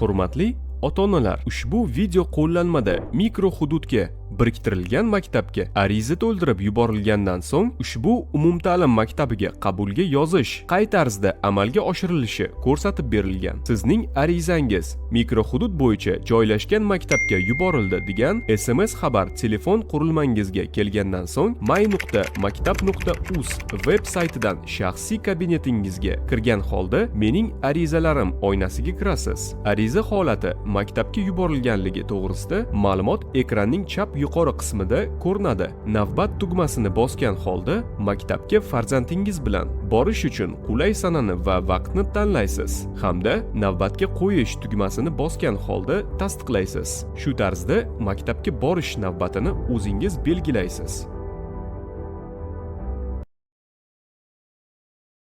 Hurmatli ota-onalar, ushbu video qo'llanmada mikro hududga biriktirilgan maktabga ariza to'ldirib yuborilgandan so'ng ushbu umumta'lim maktabiga qabulga yozish qay tarzda amalga oshirilishi ko'rsatib berilgan. Sizning arizangiz mikro hudud bo'yicha joylashgan maktabga yuborildi degan SMS xabar telefon qurilmangizga kelgandan so'ng may.maktab.uz veb saytidan shaxsiy kabinetingizga kirgan holda mening arizalarim oynasiga kirasiz. Ariza holati maktabga yuborilganligi to'g'risida ma'lumot ekranning chap yuqori qismida ko'rinadi. Navbat tugmasini bosgan holda maktabga farzandingiz bilan borish uchun qulay sanani va vaqtni tanlaysiz hamda navbatga qo'yish tugmasini bosgan holda tasdiqlaysiz. Shu tarzda maktabga borish navbatini o'zingiz belgilaysiz.